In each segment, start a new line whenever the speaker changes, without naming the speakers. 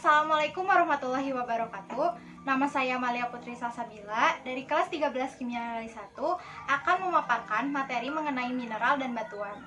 Assalamualaikum warahmatullahi wabarakatuh. Nama saya Malia Putri Salsabila dari kelas 13 Kimia Nilai 1 akan memaparkan materi mengenai mineral dan batuan.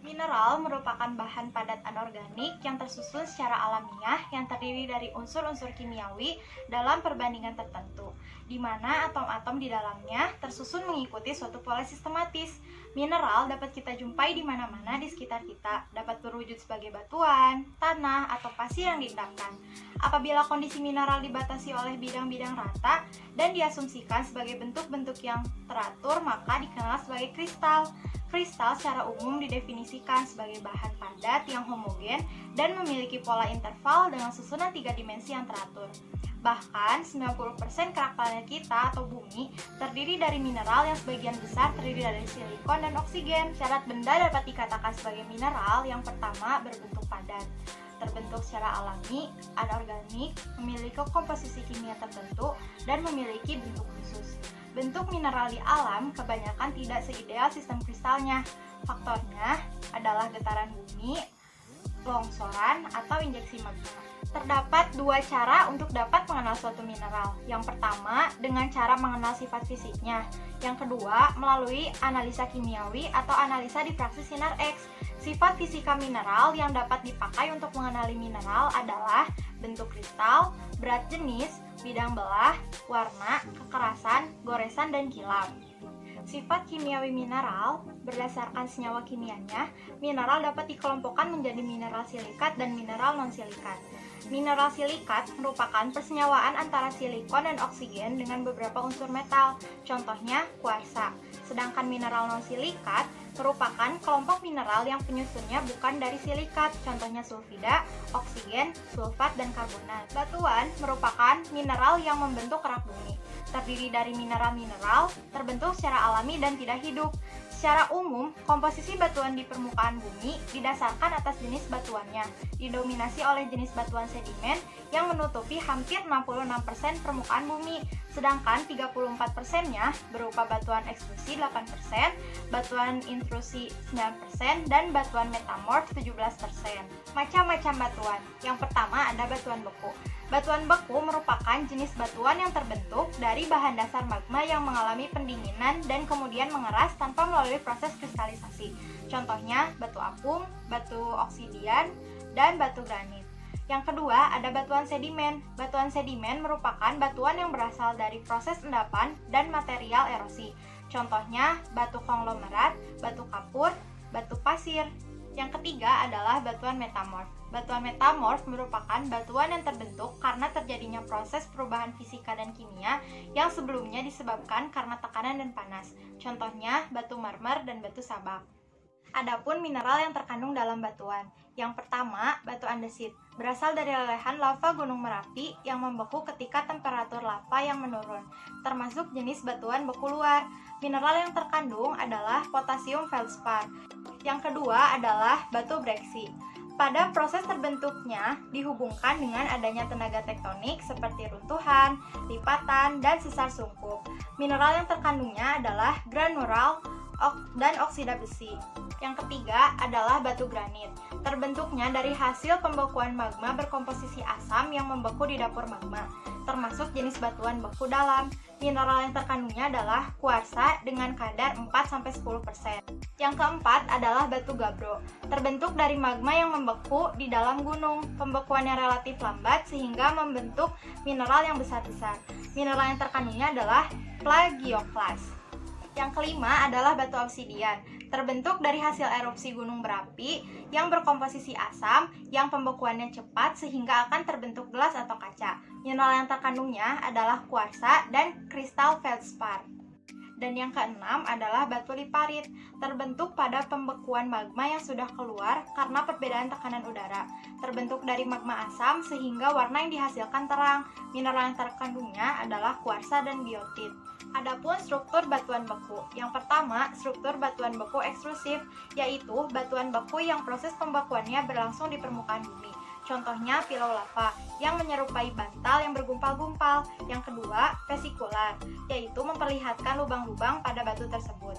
Mineral merupakan bahan padat anorganik yang tersusun secara alamiah yang terdiri dari unsur-unsur kimiawi dalam perbandingan tertentu, di mana atom-atom di dalamnya tersusun mengikuti suatu pola sistematis. Mineral dapat kita jumpai di mana-mana di sekitar kita, dapat berwujud sebagai batuan, tanah, atau pasir yang diendapkan. Apabila kondisi mineral dibatasi oleh bidang-bidang rata dan diasumsikan sebagai bentuk-bentuk yang teratur, maka dikenal sebagai kristal. Kristal secara umum didefinisikan sebagai bahan padat yang homogen dan memiliki pola interval dengan susunan 3 dimensi yang teratur. Bahkan 90% kerak planet kita atau bumi terdiri dari mineral yang sebagian besar terdiri dari silikon dan oksigen. Syarat benda dapat dikatakan sebagai mineral yang pertama berbentuk padat, terbentuk secara alami, anorganik, memiliki komposisi kimia tertentu, dan memiliki bentuk khusus. Bentuk mineral di alam kebanyakan tidak seideal sistem kristalnya. Faktornya adalah getaran bumi, longsoran, atau injeksi magma. Terdapat 2 cara untuk dapat mengenal suatu mineral. Yang pertama, dengan cara mengenal sifat fisiknya. Yang kedua, melalui analisa kimiawi atau analisa difraksi sinar X. Sifat fisika mineral yang dapat dipakai untuk mengenali mineral adalah bentuk kristal, berat jenis, bidang belah, warna, kekerasan, goresan, dan kilap. Sifat kimiawi mineral, berdasarkan senyawa kimianya, mineral dapat dikelompokkan menjadi mineral silikat dan mineral non-silikat. Mineral silikat merupakan persenyawaan antara silikon dan oksigen dengan beberapa unsur metal, contohnya kuarsa. Sedangkan mineral non-silikat merupakan kelompok mineral yang penyusunnya bukan dari silikat, contohnya sulfida, oksigen, sulfat, dan karbonat. Batuan merupakan mineral yang membentuk kerak bumi. Terdiri dari mineral-mineral terbentuk secara alami dan tidak hidup. Secara umum, komposisi batuan di permukaan bumi didasarkan atas jenis batuannya, didominasi oleh jenis batuan sedimen yang menutupi hampir 66% permukaan bumi, sedangkan 34%-nya berupa batuan ekstrusi 8%, batuan intrusi 9%, dan batuan metamorf 17%. Macam-macam batuan. Yang pertama ada batuan beku. Batuan beku merupakan jenis batuan yang terbentuk dari bahan dasar magma yang mengalami pendinginan dan kemudian mengeras tanpa melalui proses kristalisasi. Contohnya batu apung, batu oksidian, dan batu granit. Yang kedua ada batuan sedimen. Batuan sedimen merupakan batuan yang berasal dari proses endapan dan material erosi. Contohnya batu konglomerat, batu kapur, batu pasir. Yang ketiga adalah batuan metamorf. Batuan metamorf merupakan batuan yang terbentuk karena terjadinya proses perubahan fisika dan kimia yang sebelumnya disebabkan karena tekanan dan panas. Contohnya batu marmer dan batu sabak. Adapun mineral yang terkandung dalam batuan. Yang pertama, batu andesit. Berasal dari lelehan lava Gunung Merapi yang membeku ketika temperatur lava yang menurun, termasuk jenis batuan beku luar. Mineral yang terkandung adalah potasium feldspar. Yang kedua adalah batu breksi. Pada proses terbentuknya dihubungkan dengan adanya tenaga tektonik seperti runtuhan, lipatan, dan sesar sungkup. Mineral yang terkandungnya adalah granular dan oksida besi. Yang ketiga adalah batu granit. Terbentuknya dari hasil pembekuan magma berkomposisi asam yang membeku di dapur magma, termasuk jenis batuan beku dalam. Mineral yang terkandungnya adalah kuarsa dengan kadar 4-10%. Yang keempat adalah batu gabbro. Terbentuk dari magma yang membeku di dalam gunung. Pembekuannya relatif lambat sehingga membentuk mineral yang besar-besar. Mineral yang terkandungnya adalah plagioklas. Yang kelima adalah batu obsidian. Terbentuk dari hasil erupsi gunung berapi yang berkomposisi asam yang pembekuannya cepat sehingga akan terbentuk gelas atau kaca. Mineral yang terkandungnya adalah kuarsa dan kristal feldspar. Dan yang keenam adalah batu liparit, terbentuk pada pembekuan magma yang sudah keluar karena perbedaan tekanan udara. Terbentuk dari magma asam sehingga warna yang dihasilkan terang. Mineral yang terkandungnya adalah kuarsa dan biotit. Adapun struktur batuan beku. Yang pertama, struktur batuan beku ekstrusif, yaitu batuan beku yang proses pembekuannya berlangsung di permukaan bumi. Contohnya pilau lava yang menyerupai bantal yang bergumpal-gumpal. Yang kedua, vesikular, yaitu memperlihatkan lubang-lubang pada batu tersebut.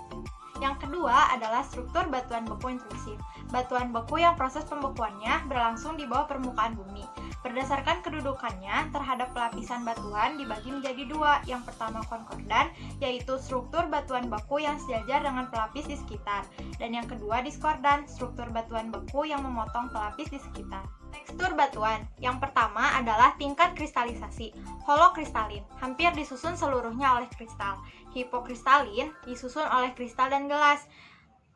Yang kedua adalah struktur batuan beku intrusif. Batuan beku yang proses pembekuannya berlangsung di bawah permukaan bumi. Berdasarkan kedudukannya terhadap pelapisan batuan dibagi menjadi dua. Yang pertama konkordan, yaitu struktur batuan beku yang sejajar dengan pelapis di sekitar. Dan yang kedua diskordan, struktur batuan beku yang memotong pelapis di sekitar. Tekstur batuan. Yang pertama adalah tingkat kristalisasi. Holokristalin, hampir disusun seluruhnya oleh kristal. Hipokristalin, disusun oleh kristal dan gelas.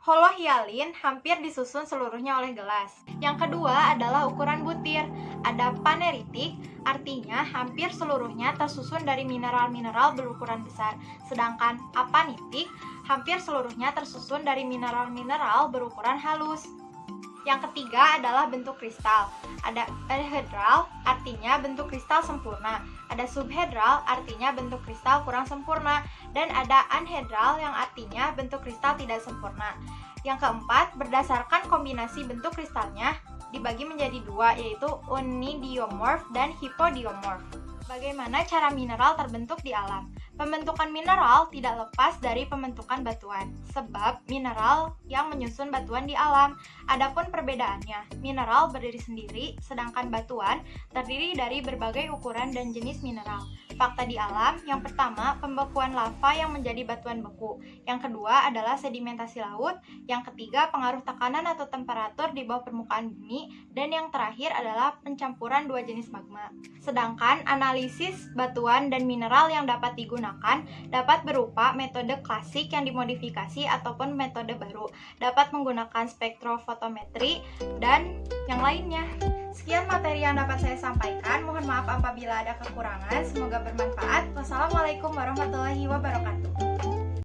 Holohialin hampir disusun seluruhnya oleh gelas. Yang kedua adalah ukuran butir. Ada paneritik, artinya hampir seluruhnya tersusun dari mineral-mineral berukuran besar. Sedangkan apanitik, hampir seluruhnya tersusun dari mineral-mineral berukuran halus. Yang ketiga adalah bentuk kristal. Ada euhedral, artinya bentuk kristal sempurna. Ada subhedral, artinya bentuk kristal kurang sempurna. Dan ada anhedral yang artinya bentuk kristal tidak sempurna. Yang keempat, berdasarkan kombinasi bentuk kristalnya dibagi menjadi dua, yaitu unidiomorf dan hipodiomorf. Bagaimana cara mineral terbentuk di alam? Pembentukan mineral tidak lepas dari pembentukan batuan, sebab mineral yang menyusun batuan di alam. Adapun perbedaannya, mineral berdiri sendiri, sedangkan batuan terdiri dari berbagai ukuran dan jenis mineral. Fakta di alam, yang pertama, pembekuan lava yang menjadi batuan beku. Yang kedua adalah sedimentasi laut. Yang ketiga, pengaruh tekanan atau temperatur di bawah permukaan bumi. Dan yang terakhir adalah pencampuran dua jenis magma. Sedangkan analisis batuan dan mineral yang dapat digunakan dapat berupa metode klasik yang dimodifikasi ataupun metode baru. Dapat menggunakan spektrofotometri dan yang lainnya. Sekian materi yang dapat saya sampaikan. Mohon maaf apabila ada kekurangan. Semoga bermanfaat. Wassalamualaikum warahmatullahi wabarakatuh.